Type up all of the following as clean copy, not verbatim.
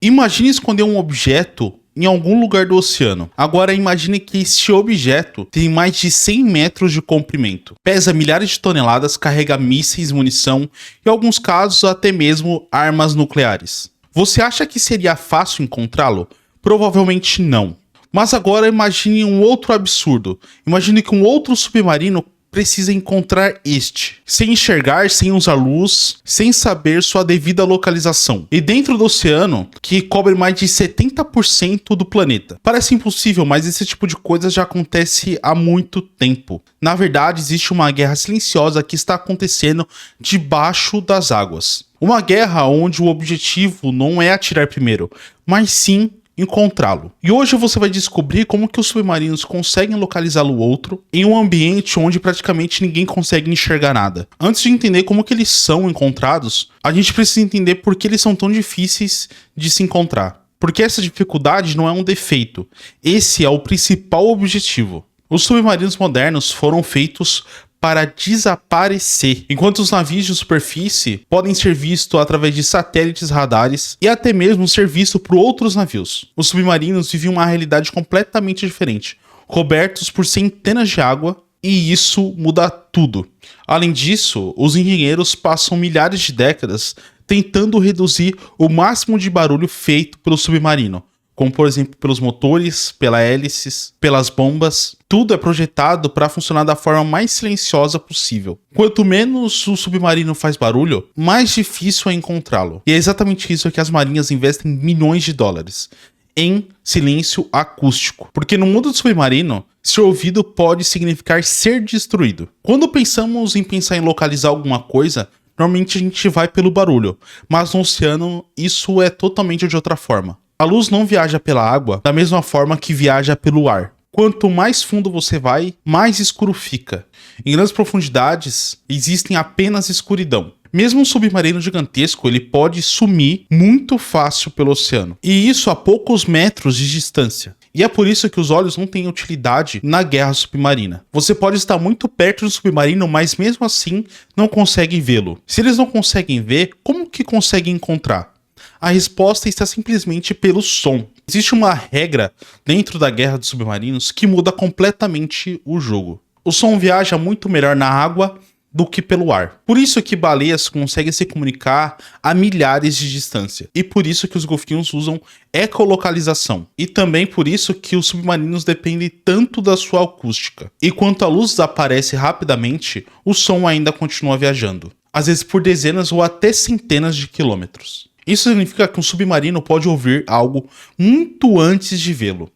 Imagine esconder um objeto em algum lugar do oceano. Agora imagine que este objeto tem mais de 100 metros de comprimento, pesa milhares de toneladas, carrega mísseis, munição e, em alguns casos, até mesmo armas nucleares. Você acha que seria fácil encontrá-lo? Provavelmente não. Mas agora imagine um outro absurdo. Imagine que um outro submarino precisa encontrar este, sem enxergar, sem usar luz, sem saber sua devida localização. E dentro do oceano, que cobre mais de 70% do planeta. Parece impossível, mas esse tipo de coisa já acontece há muito tempo. Na verdade, existe uma guerra silenciosa que está acontecendo debaixo das águas. Uma guerra onde o objetivo não é atirar primeiro, mas sim encontrá-lo. E hoje você vai descobrir como que os submarinos conseguem localizar o outro em um ambiente onde praticamente ninguém consegue enxergar nada. Antes de entender como que eles são encontrados, a gente precisa entender por que eles são tão difíceis de se encontrar. Porque essa dificuldade não é um defeito, esse é o principal objetivo. Os submarinos modernos foram feitos para desaparecer, enquanto os navios de superfície podem ser vistos através de satélites, radares e até mesmo ser vistos por outros navios. Os submarinos vivem uma realidade completamente diferente, cobertos por centenas de água, e isso muda tudo. Além disso, os engenheiros passam milhares de décadas tentando reduzir o máximo de barulho feito pelo submarino, como por exemplo pelos motores, pelas hélices, pelas bombas. Tudo é projetado para funcionar da forma mais silenciosa possível. Quanto menos o submarino faz barulho, mais difícil é encontrá-lo. E é exatamente isso que as marinhas investem milhões de dólares, em silêncio acústico. Porque no mundo do submarino, seu ouvido pode significar ser destruído. Quando pensamos em localizar alguma coisa, normalmente a gente vai pelo barulho, mas no oceano isso é totalmente de outra forma. A luz não viaja pela água da mesma forma que viaja pelo ar. Quanto mais fundo você vai, mais escuro fica. Em grandes profundidades, existem apenas escuridão. Mesmo um submarino gigantesco, ele pode sumir muito fácil pelo oceano. E isso a poucos metros de distância. E é por isso que os olhos não têm utilidade na guerra submarina. Você pode estar muito perto do submarino, mas mesmo assim não consegue vê-lo. Se eles não conseguem ver, como que conseguem encontrar? A resposta está simplesmente pelo som. Existe uma regra dentro da guerra dos submarinos que muda completamente o jogo. O som viaja muito melhor na água do que pelo ar. Por isso que baleias conseguem se comunicar a milhares de distância. E por isso que os golfinhos usam ecolocalização. E também por isso que os submarinos dependem tanto da sua acústica. E quando a luz desaparece rapidamente, o som ainda continua viajando. Às vezes por dezenas ou até centenas de quilômetros. Isso significa que um submarino pode ouvir algo muito antes de vê-lo.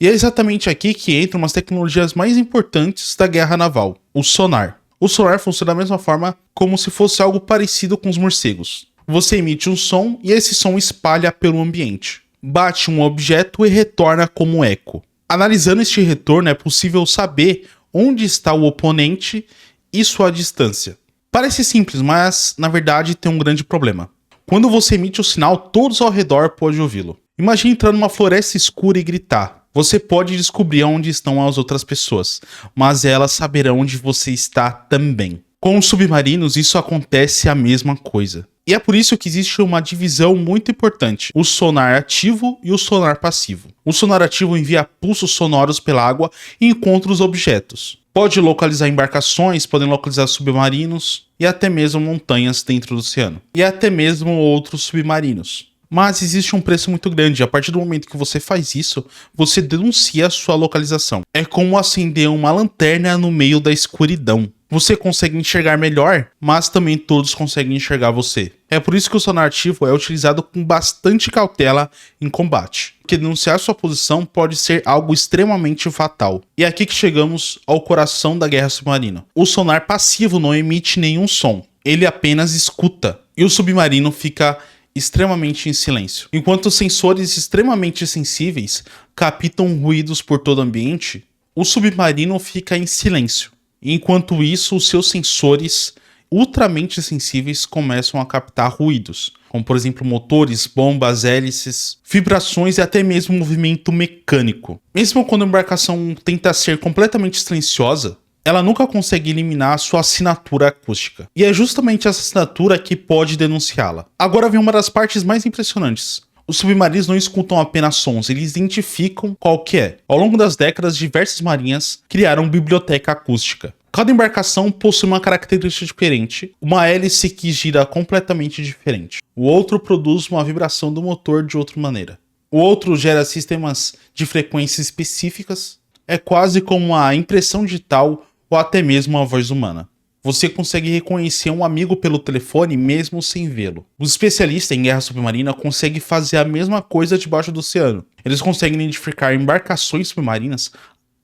E é exatamente aqui que entram umas tecnologias mais importantes da guerra naval, o sonar. O sonar funciona da mesma forma como se fosse algo parecido com os morcegos. Você emite um som e esse som espalha pelo ambiente. Bate um objeto e retorna como eco. Analisando este retorno é possível saber onde está o oponente e sua distância. Parece simples, mas na verdade tem um grande problema. Quando você emite o sinal, todos ao redor podem ouvi-lo. Imagine entrar numa floresta escura e gritar. Você pode descobrir onde estão as outras pessoas, mas elas saberão onde você está também. Com os submarinos, isso acontece a mesma coisa. E é por isso que existe uma divisão muito importante: o sonar ativo e o sonar passivo. O sonar ativo envia pulsos sonoros pela água e encontra os objetos. Pode localizar embarcações, podem localizar submarinos e até mesmo montanhas dentro do oceano. E até mesmo outros submarinos. Mas existe um preço muito grande. A partir do momento que você faz isso, você denuncia a sua localização. É como acender uma lanterna no meio da escuridão. Você consegue enxergar melhor, mas também todos conseguem enxergar você. É por isso que o sonar ativo é utilizado com bastante cautela em combate. Porque denunciar sua posição pode ser algo extremamente fatal. E é aqui que chegamos ao coração da guerra submarina. O sonar passivo não emite nenhum som. Ele apenas escuta. E o submarino fica extremamente em silêncio. Enquanto os sensores extremamente sensíveis captam ruídos por todo o ambiente, o submarino fica em silêncio. Enquanto isso, os seus sensores ultramente sensíveis começam a captar ruídos, como por exemplo motores, bombas, hélices, vibrações e até mesmo movimento mecânico. Mesmo quando a embarcação tenta ser completamente silenciosa, ela nunca consegue eliminar a sua assinatura acústica. E é justamente essa assinatura que pode denunciá-la. Agora vem uma das partes mais impressionantes. Os submarinos não escutam apenas sons, eles identificam qual que é. Ao longo das décadas, diversas marinhas criaram biblioteca acústica. Cada embarcação possui uma característica diferente, uma hélice que gira completamente diferente. O outro produz uma vibração do motor de outra maneira. O outro gera sistemas de frequências específicas. É quase como a impressão digital ou até mesmo a voz humana. Você consegue reconhecer um amigo pelo telefone mesmo sem vê-lo. Os especialistas em guerra submarina conseguem fazer a mesma coisa debaixo do oceano. Eles conseguem identificar embarcações submarinas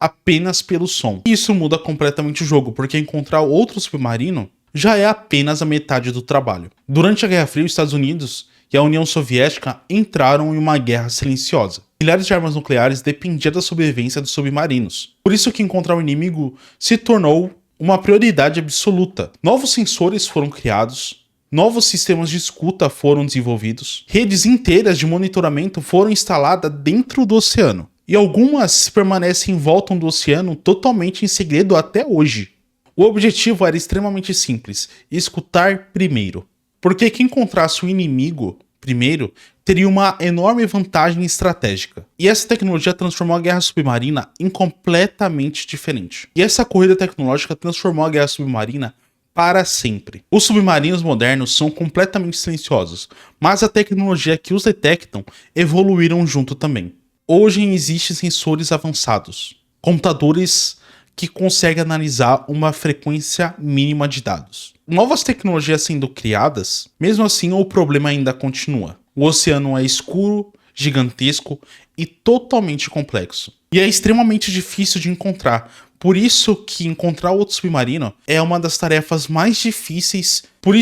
apenas pelo som. E isso muda completamente o jogo, porque encontrar outro submarino já é apenas a metade do trabalho. Durante a Guerra Fria, os Estados Unidos e a União Soviética entraram em uma guerra silenciosa. Milhares de armas nucleares dependiam da sobrevivência dos submarinos. Por isso que encontrar um inimigo se tornou uma prioridade absoluta. Novos sensores foram criados, novos sistemas de escuta foram desenvolvidos, redes inteiras de monitoramento foram instaladas dentro do oceano. E algumas permanecem em volta do oceano totalmente em segredo até hoje. O objetivo era extremamente simples: escutar primeiro. Porque quem encontrasse o inimigo primeiro teria uma enorme vantagem estratégica. E essa tecnologia transformou a guerra submarina em completamente diferente. E essa corrida tecnológica transformou a guerra submarina para sempre. Os submarinos modernos são completamente silenciosos, mas a tecnologia que os detectam evoluíram junto também. Hoje existem sensores avançados, computadores que conseguem analisar uma frequência mínima de dados. Novas tecnologias sendo criadas, mesmo assim o problema ainda continua. O oceano é escuro, gigantesco e totalmente complexo. E é extremamente difícil de encontrar. Por isso que encontrar outro submarino é uma das tarefas mais difíceis. Do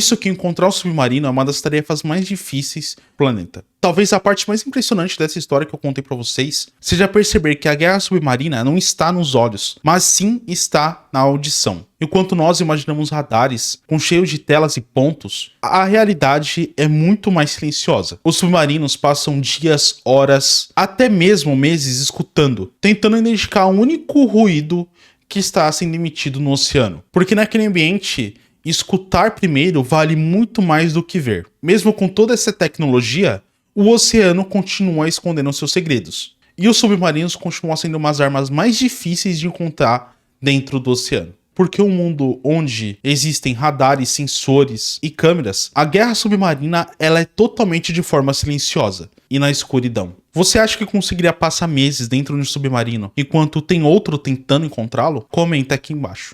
planeta. Talvez a parte mais impressionante dessa história que eu contei pra vocês seja perceber que a guerra submarina não está nos olhos, mas sim está na audição. Enquanto nós imaginamos radares com cheios de telas e pontos, a realidade é muito mais silenciosa. Os submarinos passam dias, horas, até mesmo meses escutando, tentando identificar um único ruído que está sendo emitido no oceano. Porque naquele ambiente, escutar primeiro vale muito mais do que ver. Mesmo com toda essa tecnologia, o oceano continua escondendo seus segredos. E os submarinos continuam sendo umas armas mais difíceis de encontrar dentro do oceano. Porque um mundo onde existem radares, sensores e câmeras, a guerra submarina ela é totalmente de forma silenciosa e na escuridão. Você acha que conseguiria passar meses dentro de um submarino enquanto tem outro tentando encontrá-lo? Comenta aqui embaixo.